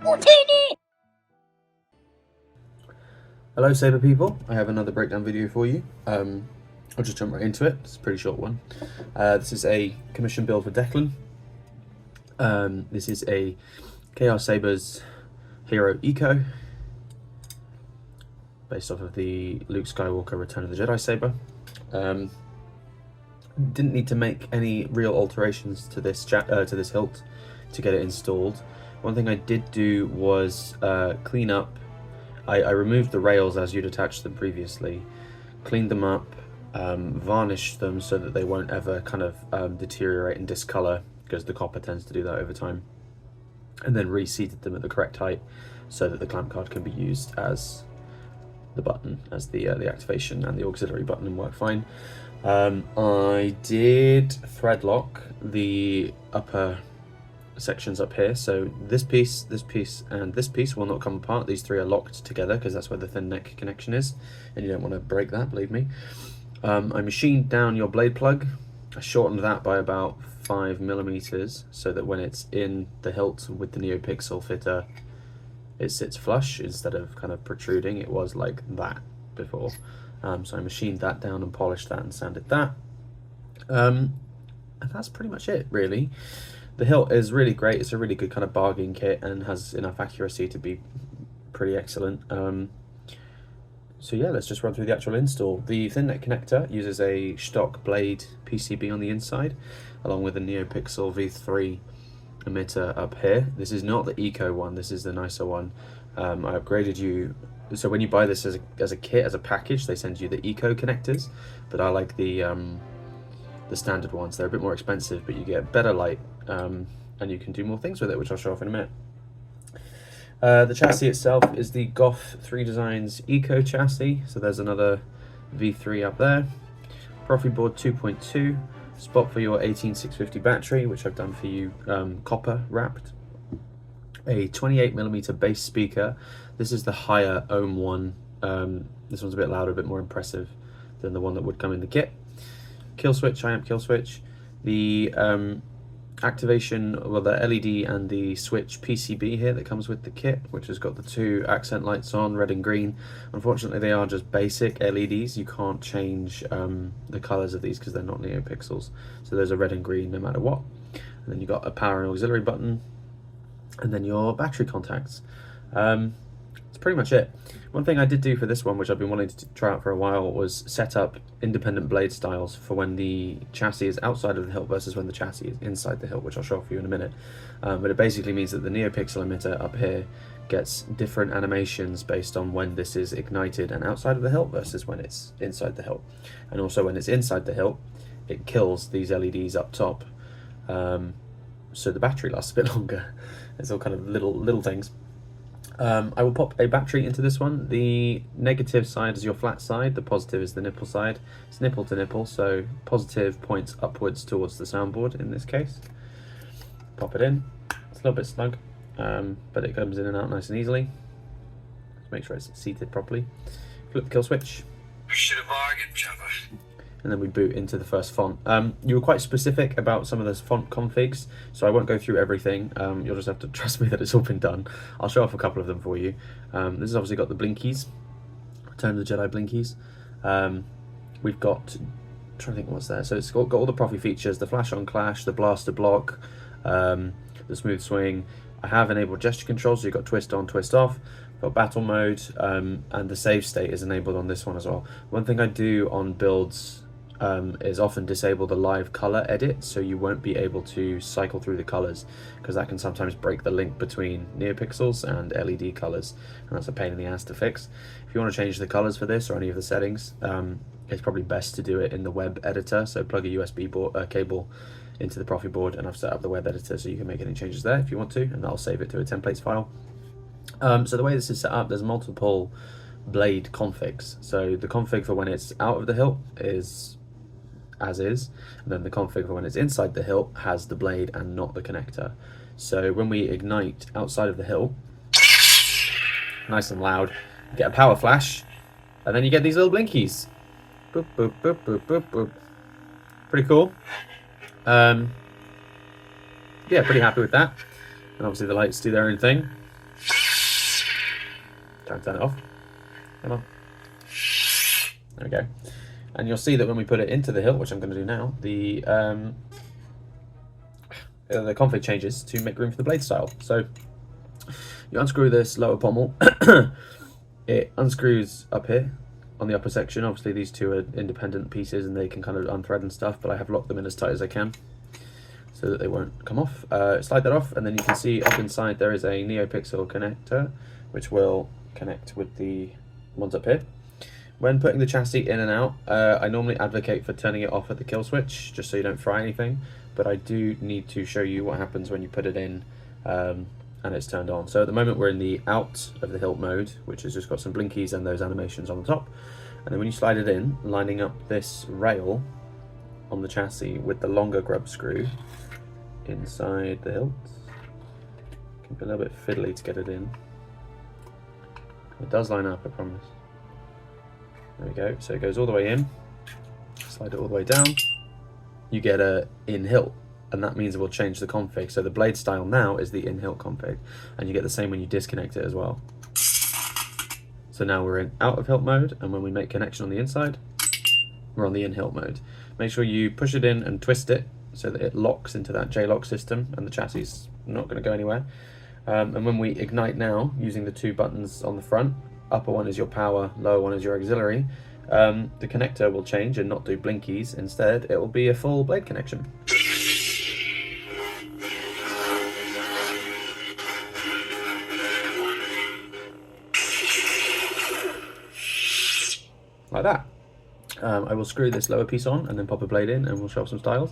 Hello Saber people, I have another breakdown video for you. I'll just jump right into it, it's a pretty short one. This is a commission build for Declan. This is a KRSabers HERO ECO, based off of the Lukeskywalker Return of the Jedi saber. Didn't need to make any real alterations to this hilt to get it installed. One thing I did do was clean up. I removed the rails as you'd attached them previously, cleaned them up, varnished them so that they won't ever kind of deteriorate and discolor, because the copper tends to do that over time, and then reseated them at the correct height so that the clamp card can be used as the button, as the activation and the auxiliary button, and work fine. I did thread lock the upper sections up here, so this piece, and this piece will not come apart. These three are locked together because that's where the thin neck connection is, and you don't want to break that, believe me. I machined down your blade plug. I shortened that by about 5mm so that when it's in the hilt with the neopixel fitter, it sits flush instead of kind of protruding. It was like that before. So I machined that down and polished that and sanded that. And that's pretty much it, really. The hilt is really great. It's a really good kind of bargain kit and has enough accuracy to be pretty excellent. So yeah, let's just run through the actual install. The thin neck connector uses a stock blade PCB on the inside, along with a neopixel V3 emitter up here. This is not the Eco one, this is the nicer one. I upgraded you, so when you buy this as a kit, as a package, they send you the Eco connectors, but I like the standard ones. They're a bit more expensive, but you get better light, and you can do more things with it, which I'll show off in a minute. The chassis itself is the Goth3Designs ECO chassis, so there's another V3 up there. Proffieboard 2.2, spot for your 18650 battery, which I've done for you, copper wrapped. A 28mm bass speaker. This is the higher ohm one. This one's a bit louder, a bit more impressive than the one that would come in the kit. Kill switch, amp kill switch. The activation, well, the LED and the switch PCB here that comes with the kit, which has got the two accent lights on, red and green. Unfortunately, they are just basic LEDs. You can't change the colors of these because they're not neopixels. So there's a red and green no matter what. And then you've got a power and auxiliary button, and then your battery contacts. That's pretty much it. One thing I did do for this one, which I've been wanting to try out for a while, was set up independent blade styles for when the chassis is outside of the hilt versus when the chassis is inside the hilt, which I'll show for you in a minute. But it basically means that the neopixel emitter up here gets different animations based on when this is ignited and outside of the hilt versus when it's inside the hilt. And also when it's inside the hilt, it kills these LEDs up top, so the battery lasts a bit longer. It's all kind of little things. I will pop a battery into this one. The negative side is your flat side, the positive is the nipple side. It's nipple to nipple, so positive points upwards towards the soundboard in this case. Pop it in. It's a little bit snug, but it comes in and out nice and easily. Let's make sure it's seated properly. Flip the kill switch. Should have bargained, chopper. And then we boot into the first font. You were quite specific about some of those font configs, so I won't go through everything. You'll just have to trust me that it's all been done. I'll show off a couple of them for you. This has obviously got the blinkies, Return of the Jedi blinkies. We've got, I'm trying to think what's there. So it's got all the Proffie features, the flash on clash, the blaster block, the smooth swing. I have enabled gesture control, so you've got twist on, twist off. Got battle mode, and the save state is enabled on this one as well. One thing I do on builds is often disable the live color edit, so you won't be able to cycle through the colors, because that can sometimes break the link between neopixels and LED colors, and that's a pain in the ass to fix. If you want to change the colors for this or any of the settings, it's probably best to do it in the web editor. So plug a USB cable into the Proffieboard, and I've set up the web editor so you can make any changes there if you want to, and that'll save it to a templates file. So the way this is set up, there's multiple blade configs. So the config for when it's out of the hilt is as is, and then the config for when it's inside the hilt has the blade and not the connector. So when we ignite outside of the hilt, nice and loud, you get a power flash, and then you get these little blinkies. Boop, boop, boop, boop, boop, boop. Pretty cool. Yeah, pretty happy with that. And obviously the lights do their own thing. Try and turn it off. Come on. There we go. And you'll see that when we put it into the hilt, which I'm going to do now, the config changes to make room for the blade style. So you unscrew this lower pommel. It unscrews up here on the upper section. Obviously these two are independent pieces and they can kind of unthread and stuff, but I have locked them in as tight as I can so that they won't come off. Slide that off, and then you can see up inside there is a neopixel connector which will connect with the ones up here. When putting the chassis in and out, I normally advocate for turning it off at the kill switch just so you don't fry anything, but I do need to show you what happens when you put it in and it's turned on. So at the moment we're in the out of the hilt mode, which has just got some blinkies and those animations on the top. And then when you slide it in, lining up this rail on the chassis with the longer grub screw inside the hilt. It can be a little bit fiddly to get it in. It does line up, I promise. There we go. So it goes all the way in. Slide it all the way down. You get a in hilt. And that means it will change the config. So the blade style now is the in-hilt config, and you get the same when you disconnect it as well. So now we're in out of hilt mode, and when we make connection on the inside, we're on the in-hilt mode. Make sure you push it in and twist it so that it locks into that J-lock system, and the chassis is not going to go anywhere. And when we ignite now, using the two buttons on the front, upper one is your power, lower one is your auxiliary, the connector will change and not do blinkies. Instead, it will be a full blade connection. Like that. I will screw this lower piece on and then pop a blade in, and we'll show off some styles.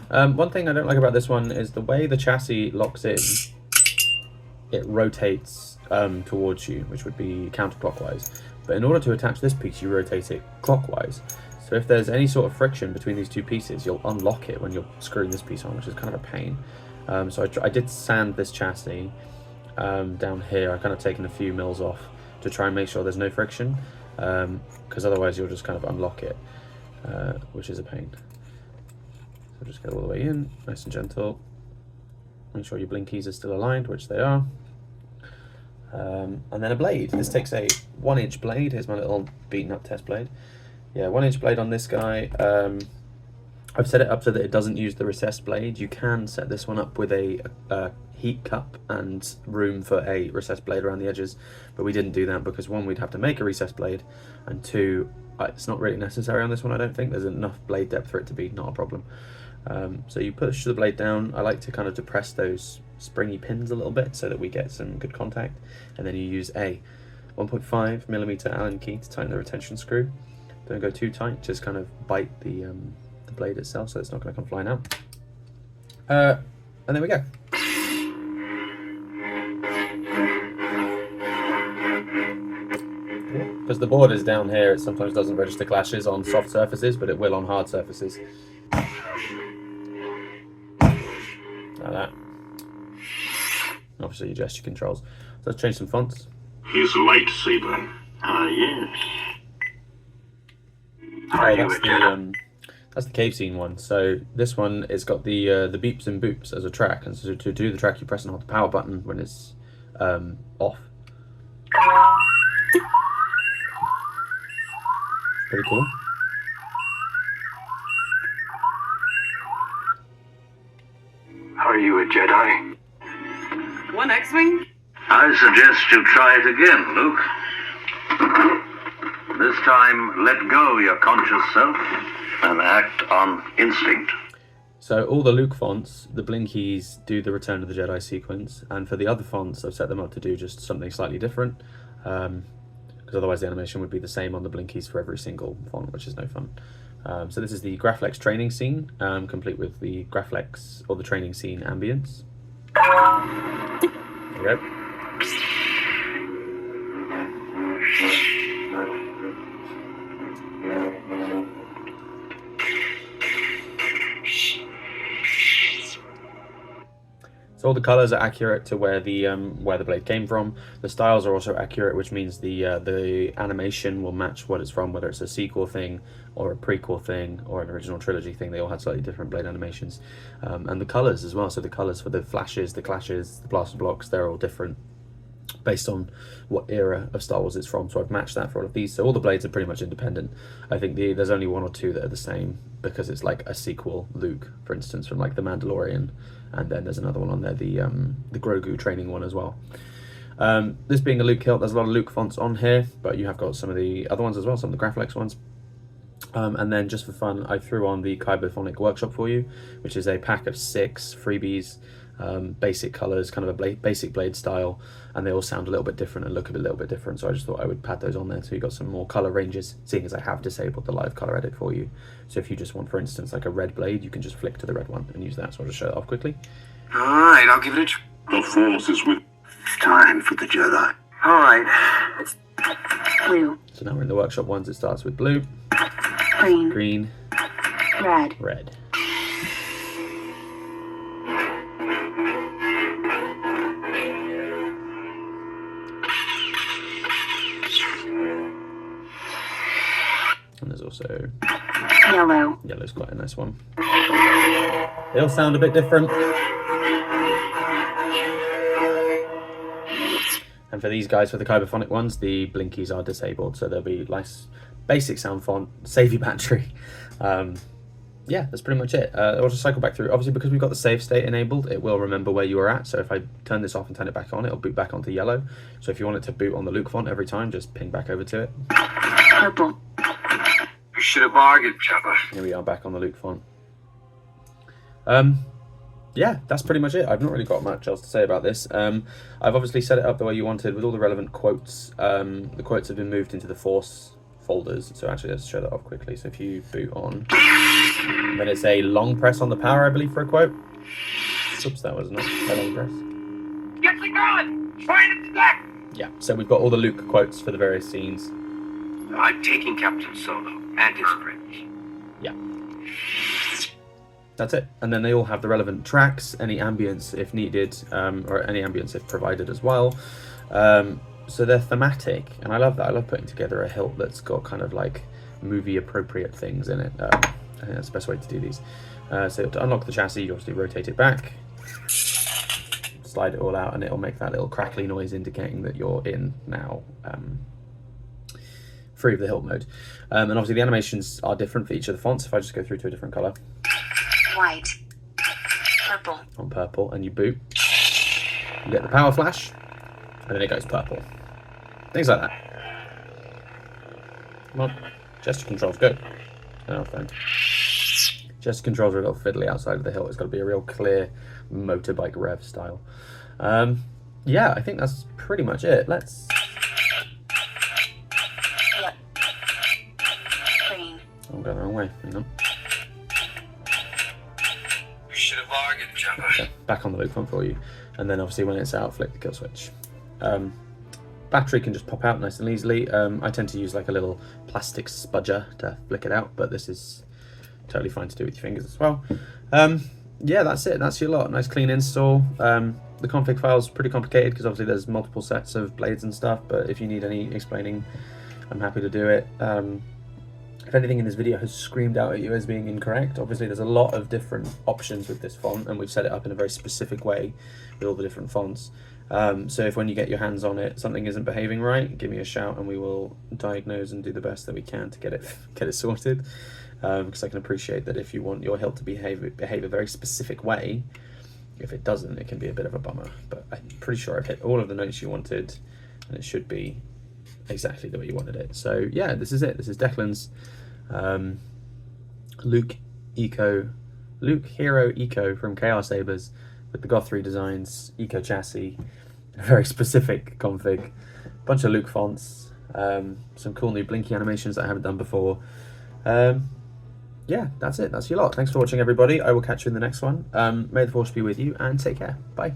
One thing I don't like about this one is the way the chassis locks in, it rotates towards you, which would be counterclockwise. But in order to attach this piece, you rotate it clockwise. So if there's any sort of friction between these two pieces, you'll unlock it when you're screwing this piece on, which is kind of a pain. So I did sand this chassis down here. I've kind of taken a few mils off to try and make sure there's no friction. Because otherwise you'll just kind of unlock it, which is a pain. So just get all the way in, nice and gentle. Make sure your blinkies are still aligned, which they are. And then a blade. This takes a 1-inch blade. Here's my little beaten up test blade. Yeah, 1-inch blade on this guy. I've set it up so that it doesn't use the recessed blade. You can set this one up with a heat cup and room for a recessed blade around the edges, but we didn't do that because one, we'd have to make a recessed blade, and two, it's not really necessary on this one. I don't think there's enough blade depth for it to be not a problem. So you push the blade down. I like to kind of depress those springy pins a little bit so that we get some good contact, and then you use a 1.5mm Allen key to tighten the retention screw. Don't go too tight, just kind of bite the blade itself so it's not going to come flying out. And there we go. Because the board is down here, it sometimes doesn't register clashes on soft surfaces, but it will on hard surfaces. Like that. Obviously your gesture controls. So let's change some fonts. Here's a lightsaber. Ah, yes. That's the cave scene one. So this one, it's got the beeps and boops as a track, and so to do the track you press and hold the power button when it's off. Pretty cool. Are you a Jedi? One X-Wing? I suggest you try it again, Luke. This time, let go your conscious self and act on instinct. So all the Luke fonts, the blinkies do the Return of the Jedi sequence, and for the other fonts I've set them up to do just something slightly different, because otherwise the animation would be the same on the blinkies for every single font, which is no fun. So this is the Graflex training scene, complete with the Graflex or the training scene ambience. There we go. So all the colours are accurate to where the blade came from. The styles are also accurate, which means the animation will match what it's from, whether it's a sequel thing or a prequel thing or an original trilogy thing. They all had slightly different blade animations, and the colours as well. So the colours for the flashes, the clashes, the blaster blocks, they're all different based on what era of Star Wars it's from. So I've matched that for all of these. So all the blades are pretty much independent. I think there's only one or two that are the same because it's like a sequel Luke, for instance, from like The Mandalorian, and then there's another one on there, the Grogu training one as well. This being a Luke hilt, there's a lot of Luke fonts on here, but you have got some of the other ones as well, some of the Graphilex ones. And then just for fun, I threw on the Kyberphonic workshop for you, which is a pack of 6 freebies, basic colors, kind of a basic blade style, and they all sound a little bit different and look a little bit different. So I just thought I would pad those on there so you got some more color ranges, seeing as I have disabled the live color edit for you. So if you just want, for instance, like a red blade, you can just flick to the red one and use that. So I'll just show it off quickly. All right, I'll give it a try. The Force is with. It's time for the Jedi. All right. Blue, So now we're in the workshop ones. It starts with blue, green, green, red, red. And there's also yellow, yellow's quite a nice one. They all sound a bit different. And for these guys, for the Kyberphonic ones, the blinkies are disabled, so there'll be nice basic sound font, save your battery. Yeah, that's pretty much it. I'll just cycle back through. Obviously, because we've got the save state enabled, it will remember where you were at. So if I turn this off and turn it back on, it'll boot back onto yellow. So if you want it to boot on the Luke font every time, just ping back over to it. purple, You should have bargained, Jabba. Here we are back on the Luke font. Yeah, that's pretty much it. I've not really got much else to say about this. I've obviously set it up the way you wanted with all the relevant quotes. The quotes have been moved into the Force folders. So actually, let's show that off quickly. So if you boot on, then it's a long press on the power, I believe, for a quote. Oops, that was not a long press. Get the gun! Find it back! Yeah, so we've got all the Luke quotes for the various scenes. I'm taking Captain Solo and his friends. Yeah. That's it. And then they all have the relevant tracks, any ambience if needed, or any ambience if provided as well. So they're thematic, and I love that. I love putting together a hilt that's got kind of like movie appropriate things in it. I think that's the best way to do these. So to unlock the chassis, you obviously rotate it back, slide it all out, and it'll make that little crackly noise indicating that you're in now. Free of the hilt mode. And obviously the animations are different for each of the fonts. If I just go through to a different color. white, purple, On purple, and you boot, you get the power flash, and then it goes purple. Things like that. Come on, gesture controls, go. Turn off then. Gesture controls are a little fiddly outside of the hilt. It's got to be a real clear motorbike rev style. Yeah, I think that's pretty much it. Let's. yep, green, I'm going the wrong way. Hang on. You should have bargained, Jabba. Okay, back on the Luke font for you, and then obviously when it's out, flick the kill switch. Battery can just pop out nice and easily. I tend to use like a little plastic spudger to flick it out, but this is totally fine to do with your fingers as well. Yeah, that's it. That's your lot. Nice clean install. The config file is pretty complicated because obviously there's multiple sets of blades and stuff, but if you need any explaining, I'm happy to do it. If anything in this video has screamed out at you as being incorrect, obviously there's a lot of different options with this font, and we've set it up in a very specific way with all the different fonts. So if when you get your hands on it, something isn't behaving right, give me a shout and we will diagnose and do the best that we can to get it sorted. Because I can appreciate that if you want your hilt to behave a very specific way, if it doesn't, it can be a bit of a bummer. But I'm pretty sure I've hit all of the notes you wanted, and it should be exactly the way you wanted it. So yeah, this is it. This is Declan's lukehero ECO from KRSabers with the Goth3Designs ECO chassis, a very specific config, bunch of Luke fonts, some cool new blinky animations that I haven't done before. Yeah, that's it. That's your lot. Thanks for watching, everybody. I will catch you in the next one. May the Force be with you, and take care. Bye.